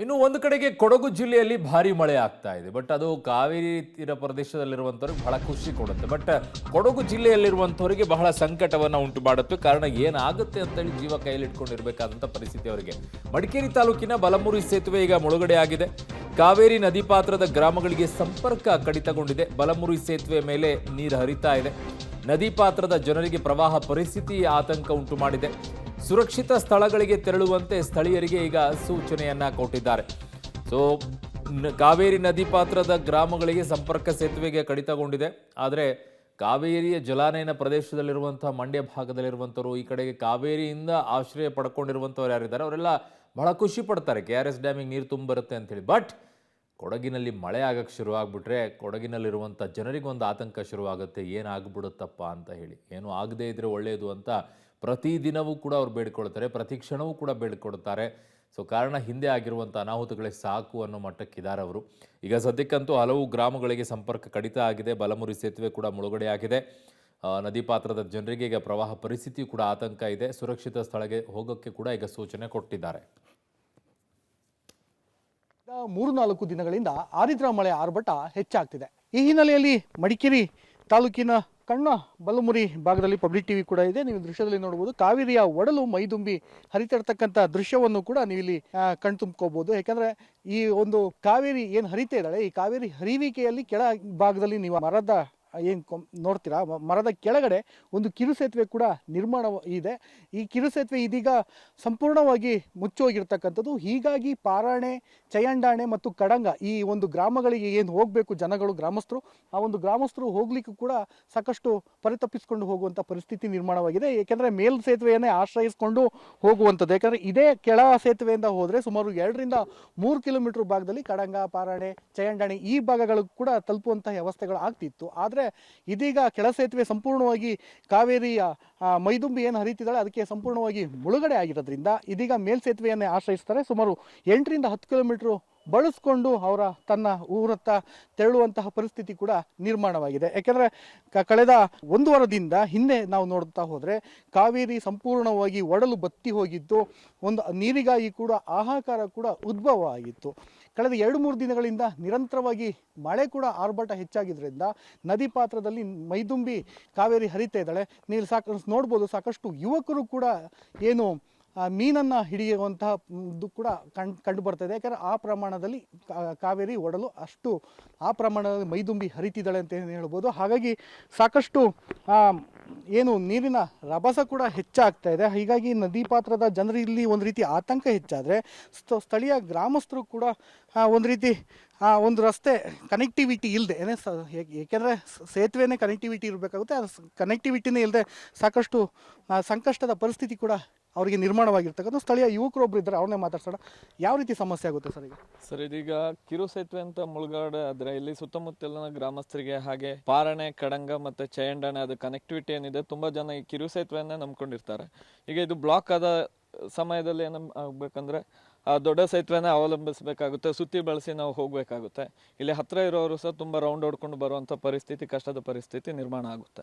ಇನ್ನು ಒಂದು ಕಡೆಗೆ ಕೊಡಗು ಜಿಲ್ಲೆಯಲ್ಲಿ ಭಾರಿ ಮಳೆ ಆಗ್ತಾ ಇದೆ. ಬಟ್ ಅದು ಕಾವೇರಿ ತೀರ ಪ್ರದೇಶದಲ್ಲಿರುವಂಥವ್ರಿಗೆ ಬಹಳ ಖುಷಿ ಕೊಡುತ್ತೆ. ಬಟ್ ಕೊಡಗು ಜಿಲ್ಲೆಯಲ್ಲಿರುವಂಥವರಿಗೆ ಬಹಳ ಸಂಕಟವನ್ನ ಉಂಟು ಮಾಡುತ್ತೆ. ಕಾರಣ ಏನಾಗುತ್ತೆ ಅಂತೇಳಿ ಜೀವ ಕೈಲಿಟ್ಕೊಂಡಿರ್ಬೇಕಾದಂಥ ಪರಿಸ್ಥಿತಿ ಅವರಿಗೆ. ಮಡಿಕೇರಿ ತಾಲೂಕಿನ ಬಲಮುರಿ ಸೇತುವೆ ಈಗ ಮುಳುಗಡೆ ಆಗಿದೆ. ಕಾವೇರಿ ನದಿ ಪಾತ್ರದ ಗ್ರಾಮಗಳಿಗೆ ಸಂಪರ್ಕ ಕಡಿತಗೊಂಡಿದೆ. ಬಲಮುರಿ ಸೇತುವೆ ಮೇಲೆ ನೀರು ಹರಿತಾ ಇದೆ. ನದಿ ಪಾತ್ರದ ಜನರಿಗೆ ಪ್ರವಾಹ ಪರಿಸ್ಥಿತಿ ಆತಂಕ ಉಂಟು ಮಾಡಿದೆ. ಸುರಕ್ಷಿತ ಸ್ಥಳಗಳಿಗೆ ತೆರಳುವಂತೆ ಸ್ಥಳೀಯರಿಗೆ ಈಗ ಸೂಚನೆಯನ್ನ ಕೊಟ್ಟಿದ್ದಾರೆ. ಸೊ ಕಾವೇರಿ ನದಿ ಪಾತ್ರದ ಗ್ರಾಮಗಳಿಗೆ ಸಂಪರ್ಕ ಸೇತುವೆಗೆ ಕಡಿತಗೊಂಡಿದೆ. ಆದರೆ ಕಾವೇರಿಯ ಜಲಾನಯನ ಪ್ರದೇಶದಲ್ಲಿರುವಂತಹ ಮಂಡ್ಯ ಭಾಗದಲ್ಲಿರುವಂಥವ್ರು, ಈ ಕಡೆಗೆ ಕಾವೇರಿಯಿಂದ ಆಶ್ರಯ ಪಡ್ಕೊಂಡಿರುವಂಥವ್ರು ಯಾರಿದ್ದಾರೆ ಅವರೆಲ್ಲ ಬಹಳ ಖುಷಿ ಪಡ್ತಾರೆ, KRS ಡ್ಯಾಮಿಗೆ ನೀರು ತುಂಬ ಬರುತ್ತೆ ಅಂತೇಳಿ. ಬಟ್ ಕೊಡಗಿನಲ್ಲಿ ಮಳೆ ಆಗಕ್ಕೆ ಶುರು ಆಗ್ಬಿಟ್ರೆ ಕೊಡಗಿನಲ್ಲಿರುವಂಥ ಜನರಿಗೊಂದು ಆತಂಕ ಶುರುವಾಗುತ್ತೆ, ಏನಾಗ್ಬಿಡುತ್ತಪ್ಪ ಅಂತ ಹೇಳಿ. ಏನು ಆಗದೇ ಇದ್ರೆ ಒಳ್ಳೆಯದು ಅಂತ ಪ್ರತಿದಿನವೂ ಕೂಡ ಅವ್ರು ಬೇಡ್ಕೊಳ್ತಾರೆ, ಪ್ರತಿ ಕ್ಷಣವೂ ಕೂಡ ಬೇಡ್ಕೊಳ್ತಾರೆ. ಸೊ ಕಾರಣ ಹಿಂದೆ ಆಗಿರುವಂಥ ಅನಾಹುತಗಳೇ ಸಾಕು ಅನ್ನೋ ಮಟ್ಟಕ್ಕಿದ್ದಾರೆ ಅವರು. ಈಗ ಸದ್ಯಕ್ಕಂತೂ ಹಲವು ಗ್ರಾಮಗಳಿಗೆ ಸಂಪರ್ಕ ಕಡಿತ ಆಗಿದೆ. ಬಲಮುರಿ ಸೇತುವೆ ಕೂಡ ಮುಳುಗಡೆ ಆಗಿದೆ. ನದಿ ಪಾತ್ರದ ಜನರಿಗೆ ಈಗ ಪ್ರವಾಹ ಪರಿಸ್ಥಿತಿ ಕೂಡ ಆತಂಕ ಇದೆ. ಸುರಕ್ಷಿತ ಸ್ಥಳಕ್ಕೆ ಹೋಗೋಕ್ಕೆ ಕೂಡ ಈಗ ಸೂಚನೆ ಕೊಟ್ಟಿದ್ದಾರೆ. 3-4 ದಿನಗಳಿಂದ ಆರಿದ್ರ ಮಳೆ ಆರ್ಭಟ ಹೆಚ್ಚಾಗ್ತಿದೆ. ಈ ಹಿನ್ನೆಲೆಯಲ್ಲಿ ಮಡಿಕೇರಿ ತಾಲೂಕಿನ ಕಣ್ಣ ಬಲಮುರಿ ಭಾಗದಲ್ಲಿ ಪಬ್ಲಿಕ್ ಟಿವಿ ಕೂಡ ಇದೆ. ನೀವು ದೃಶ್ಯದಲ್ಲಿ ನೋಡಬಹುದು, ಕಾವೇರಿಯ ಒಡಲು ಮೈದುಂಬಿ ಹರಿತಿರ್ತಕ್ಕಂಥ ದೃಶ್ಯವನ್ನು ಕೂಡ ನೀವು ಇಲ್ಲಿ ಕಣ್ತುಂಬ್ಕೋಬಹುದು. ಯಾಕಂದ್ರೆ ಈ ಒಂದು ಕಾವೇರಿ ಏನು ಹರಿತಾ ಇದ್ದಾಳೆ, ಈ ಕಾವೇರಿ ಹರಿವಿಕೆಯಲ್ಲಿ ಕೆಳ ಭಾಗದಲ್ಲಿ ನೀವು ಮರದ ನೋಡ್ತೀರಾ, ಮರದ ಕೆಳಗಡೆ ಒಂದು ಕಿರು ಸೇತುವೆ ಕೂಡ ನಿರ್ಮಾಣ ಇದೆ. ಈ ಕಿರು ಸೇತುವೆ ಇದೀಗ ಸಂಪೂರ್ಣವಾಗಿ ಮುಚ್ಚೋಗಿರ್ತಕ್ಕಂಥದ್ದು. ಹೀಗಾಗಿ ಪಾರಾಣೆ, ಚಯಂಡಾಣೆ ಮತ್ತು ಕಡಂಗ ಈ ಒಂದು ಗ್ರಾಮಗಳಿಗೆ ಏನು ಹೋಗಬೇಕು ಜನಗಳು, ಗ್ರಾಮಸ್ಥರು, ಆ ಒಂದು ಗ್ರಾಮಸ್ಥರು ಹೋಗ್ಲಿಕ್ಕೂ ಕೂಡ ಸಾಕಷ್ಟು ಪರಿತಪ್ಪಿಸಿಕೊಂಡು ಹೋಗುವಂಥ ಪರಿಸ್ಥಿತಿ ನಿರ್ಮಾಣವಾಗಿದೆ. ಏಕೆಂದರೆ ಮೇಲ್ ಸೇತುವೆಯನ್ನೇ ಆಶ್ರಯಿಸಿಕೊಂಡು ಹೋಗುವಂಥದ್ದು. ಯಾಕಂದರೆ ಇದೇ ಕೆಳ ಸೇತುವೆಯಿಂದ ಹೋದರೆ ಸುಮಾರು 2-3 ಕಿಲೋಮೀಟರ್ ಭಾಗದಲ್ಲಿ ಕಡಂಗ, ಪಾರಾಣೆ, ಚಯಂಡಾಣೆ ಈ ಭಾಗಗಳು ಕೂಡ ತಲುಪುವಂತಹ ವ್ಯವಸ್ಥೆಗಳು ಆಗ್ತಿತ್ತು. ಆದರೆ ಇದೀಗ ಕೆಳ ಸೇತುವೆ ಸಂಪೂರ್ಣವಾಗಿ ಕಾವೇರಿಯ ಮೈದುಂಬಿ ಏನು ಹರಿತಿದ್ದಾಳೆ ಅದಕ್ಕೆ ಸಂಪೂರ್ಣವಾಗಿ ಮುಳುಗಡೆ ಆಗಿರೋದ್ರಿಂದ ಇದೀಗ ಮೇಲ್ ಸೇತುವೆಯನ್ನೇ ಆಶ್ರಯಿಸ್ತಾರೆ. ಸುಮಾರು 8-10 ಕಿಲೋಮೀಟರ್ ಬಳಸ್ಕೊಂಡು ಅವರ ತನ್ನ ಊರತ್ತ ತೆರಳುವಂತಹ ಪರಿಸ್ಥಿತಿ ಕೂಡ ನಿರ್ಮಾಣವಾಗಿದೆ. ಯಾಕೆಂದರೆ ಕಳೆದ 1 ವಾರದಿಂದ ಹಿಂದೆ ನಾವು ನೋಡ್ತಾ ಹೋದರೆ ಕಾವೇರಿ ಸಂಪೂರ್ಣವಾಗಿ ಒಡಲು ಬತ್ತಿ ಹೋಗಿದ್ದು, ಒಂದು ನೀರಿಗಾಗಿ ಕೂಡ ಹಾಹಾಕಾರ ಕೂಡ ಉದ್ಭವ ಆಗಿತ್ತು. ಕಳೆದ 2-3 ದಿನಗಳಿಂದ ನಿರಂತರವಾಗಿ ಮಳೆ ಕೂಡ ಆರ್ಭಟ ಹೆಚ್ಚಾಗಿದ್ದರಿಂದ ನದಿ ಪಾತ್ರದಲ್ಲಿ ಮೈದುಂಬಿ ಕಾವೇರಿ ಹರಿತಾ ಇದ್ದಾಳೆ. ನೀವು ನೋಡ್ಬೋದು, ಸಾಕಷ್ಟು ಯುವಕರು ಕೂಡ ಏನು ಮೀನನ್ನು ಹಿಡಿಯುವಂತಹ ಕೂಡ ಕಂಡು ಬರ್ತಾ ಇದೆ. ಯಾಕಂದರೆ ಆ ಪ್ರಮಾಣದಲ್ಲಿ ಕಾವೇರಿ ಒಡಲು ಅಷ್ಟು ಆ ಪ್ರಮಾಣದಲ್ಲಿ ಮೈದುಂಬಿ ಹರಿತಿದ್ದಾಳೆ ಅಂತ ಹೇಳ್ಬೋದು. ಹಾಗಾಗಿ ಸಾಕಷ್ಟು ಏನು ನೀರಿನ ರಭಸ ಕೂಡ ಹೆಚ್ಚಾಗ್ತಾ ಇದೆ. ಹೀಗಾಗಿ ನದಿ ಪಾತ್ರದ ಜನರಲ್ಲಿ ಒಂದು ರೀತಿ ಆತಂಕ ಹೆಚ್ಚಾದರೆ ಸ್ಥಳೀಯ ಗ್ರಾಮಸ್ಥರು ಕೂಡ ಒಂದು ರೀತಿ ಒಂದು ರಸ್ತೆ ಕನೆಕ್ಟಿವಿಟಿ ಇಲ್ಲದೆ, ಏಕೆಂದರೆ ಸೇತುವೆನೇ ಕನೆಕ್ಟಿವಿಟಿ ಇರಬೇಕಾಗುತ್ತೆ, ಅದು ಕನೆಕ್ಟಿವಿಟಿನೇ ಇಲ್ಲದೆ ಸಾಕಷ್ಟು ಸಂಕಷ್ಟದ ಪರಿಸ್ಥಿತಿ ಕೂಡ ಅವರಿಗೆ ನಿರ್ಮಾಣವಾಗಿರ್ತಕ್ಕಂಥ ಸ್ಥಳೀಯ ಯುವಕರೊಬ್ಬರು ಇದ್ದಾರೆ, ಅವ್ರನ್ನೇ ಮಾತಾಡ್ಸೋಣ. ಯಾವ ರೀತಿ ಸಮಸ್ಯೆ ಆಗುತ್ತೆ ಸರ್ ಈಗ? ಸರ್, ಇದೀಗ ಕಿರು ಸೇತುವೆ ಅಂತ ಮುಳುಗಡೆ ಆದ್ರೆ ಇಲ್ಲಿ ಸುತ್ತಮುತ್ತಲಿನ ಗ್ರಾಮಸ್ಥರಿಗೆ ಹಾಗೆ ಪಾರಣೆ, ಕಡಂಗ ಮತ್ತೆ ಚಯಂಡಾಣೆ ಅದು ಕನೆಕ್ಟಿವಿಟಿ ಏನಿದೆ, ತುಂಬಾ ಜನ ಈ ಕಿರು ಸೇತುವೆಯನ್ನೇ ನಂಬ್ಕೊಂಡಿರ್ತಾರೆ. ಈಗ ಇದು ಬ್ಲಾಕ್ ಆದ ಸಮಯದಲ್ಲಿ ಆಗ್ಬೇಕಂದ್ರೆ ಆ ದೊಡ್ಡ ಸೇತುವೆನ ಅವಲಂಬಿಸಬೇಕಾಗುತ್ತೆ, ಸುತ್ತಿ ಬಳಸಿ ನಾವು ಹೋಗ್ಬೇಕಾಗುತ್ತೆ. ಇಲ್ಲಿ ಹತ್ರ ಇರೋರು ಸಹ ತುಂಬಾ ರೌಂಡ್ ಹೊಡ್ಕೊಂಡು ಬರುವಂತ ಪರಿಸ್ಥಿತಿ, ಕಷ್ಟದ ಪರಿಸ್ಥಿತಿ ನಿರ್ಮಾಣ ಆಗುತ್ತೆ.